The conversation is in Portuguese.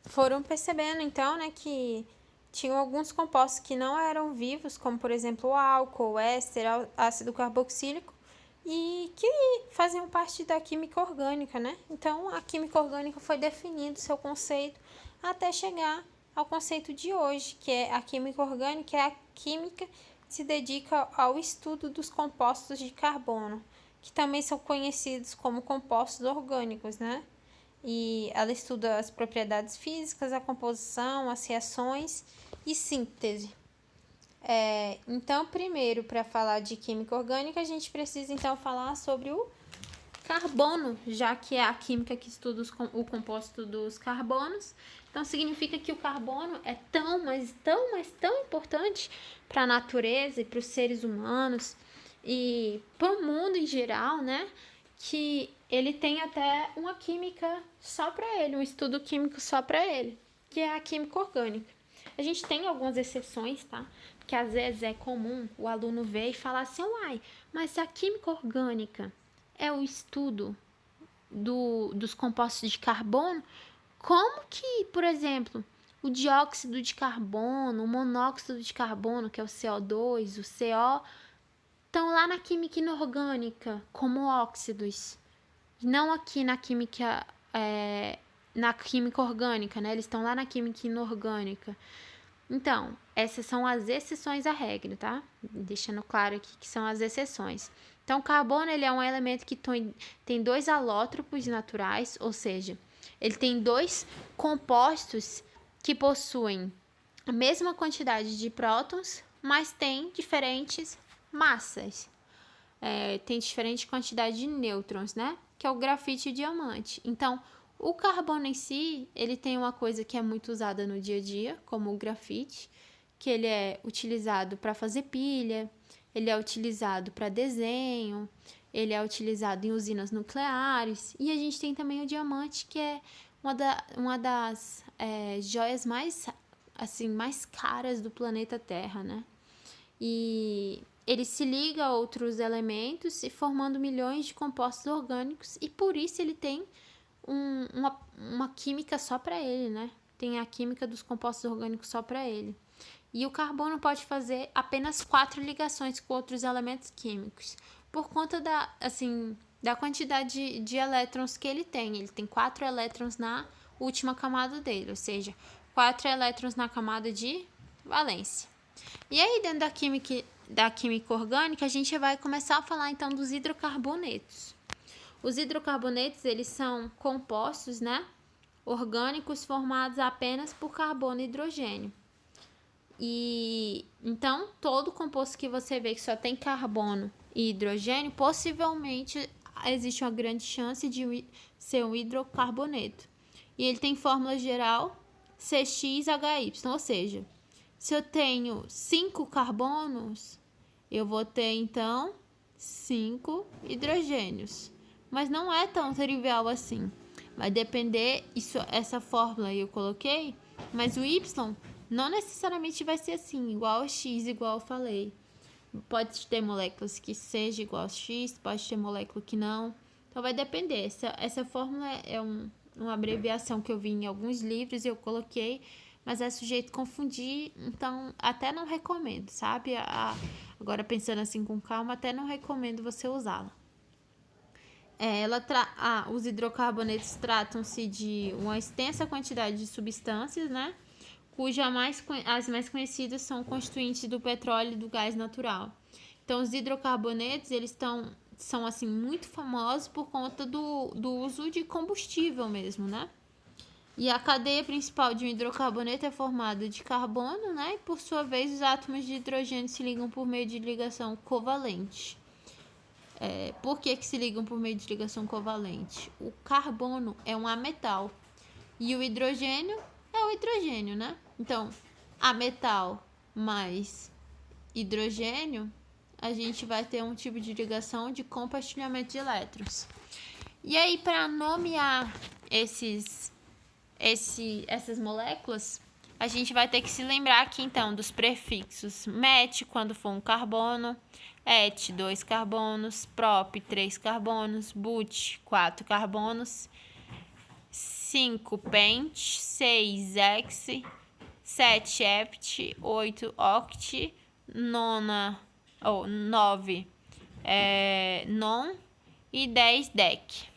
foram percebendo, então, né, que tinham alguns compostos que não eram vivos, como, por exemplo, o álcool, o éster, ácido carboxílico, e que faziam parte da química orgânica, né? Então, a química orgânica foi definindo seu conceito até chegar ao conceito de hoje, que é a química orgânica, é a química que se dedica ao estudo dos compostos de carbono, que também são conhecidos como compostos orgânicos, né? E ela estuda as propriedades físicas, a composição, as reações e síntese. Então, primeiro, para falar de química orgânica, a gente precisa então falar sobre o carbono, já que é a química que estuda o composto dos carbonos. Então, significa que o carbono é tão, mas tão importante para a natureza e para os seres humanos e para o mundo em geral, né? Que ele tem até uma química só para ele, um estudo químico só para ele, que é a química orgânica. A gente tem algumas exceções, tá? Porque às vezes é comum o aluno ver e falar assim, uai, mas a química orgânica é o estudo dos compostos de carbono? Como que, por exemplo, o dióxido de carbono, o monóxido de carbono, que é o CO2, o CO, estão lá na química inorgânica como óxidos, não aqui na química orgânica, né? Eles estão lá na química inorgânica. Então, essas são as exceções à regra, tá? Deixando claro aqui que são as exceções. Então, o carbono ele é um elemento que tem dois alótropos naturais, ou seja, ele tem dois compostos que possuem a mesma quantidade de prótons, mas tem diferentes massas. Tem diferente quantidade de nêutrons, né? Que é o grafite e o diamante. Então, o carbono em si, ele tem uma coisa que é muito usada no dia a dia, como o grafite, que ele é utilizado para fazer pilha, ele é utilizado para desenho, ele é utilizado em usinas nucleares, e a gente tem também o diamante, que é uma das joias mais caras do planeta Terra, né? E ele se liga a outros elementos e formando milhões de compostos orgânicos, e por isso ele tem uma química só para ele, né? Tem a química dos compostos orgânicos só para ele. E o carbono pode fazer apenas 4 ligações com outros elementos químicos, por conta da quantidade de elétrons que ele tem. Ele tem 4 elétrons na última camada dele, ou seja, 4 elétrons na camada de valência. E aí, dentro da química orgânica, a gente vai começar a falar então dos hidrocarbonetos. Os hidrocarbonetos, eles são compostos, né, orgânicos formados apenas por carbono e hidrogênio. E então, todo composto que você vê que só tem carbono e hidrogênio, possivelmente existe uma grande chance de ser um hidrocarboneto. E ele tem fórmula geral CXHY, ou seja, se eu tenho 5 carbonos, eu vou ter então 5 hidrogênios. Mas não é tão trivial assim. Vai depender, essa fórmula eu coloquei, mas o Y não necessariamente vai ser assim, igual a X, igual eu falei. Pode ter moléculas que seja igual a X, pode ter molécula que não. Então vai depender. Essa fórmula é uma abreviação que eu vi em alguns livros e eu coloquei, mas é sujeito a confundir, então até não recomendo, sabe? Agora pensando assim com calma, até não recomendo você usá-la. Os hidrocarbonetos tratam-se de uma extensa quantidade de substâncias, né? As mais conhecidas são constituintes do petróleo e do gás natural. Então, os hidrocarbonetos, eles são assim, muito famosos por conta do uso de combustível mesmo, né? E a cadeia principal de um hidrocarboneto é formada de carbono, né? E, por sua vez, os átomos de hidrogênio se ligam por meio de ligação covalente. Por que se ligam por meio de ligação covalente? O carbono é um ametal e o hidrogênio é o hidrogênio, né? Então, ametal mais hidrogênio, a gente vai ter um tipo de ligação de compartilhamento de elétrons. E aí, para nomear essas moléculas, a gente vai ter que se lembrar aqui, então, dos prefixos met, quando for um carbono, et, 2 carbonos, prop, 3 carbonos, but, 4 carbonos, 5 pent, 6 hex, 7 hept, 8 oct, 9 non e 10 dec.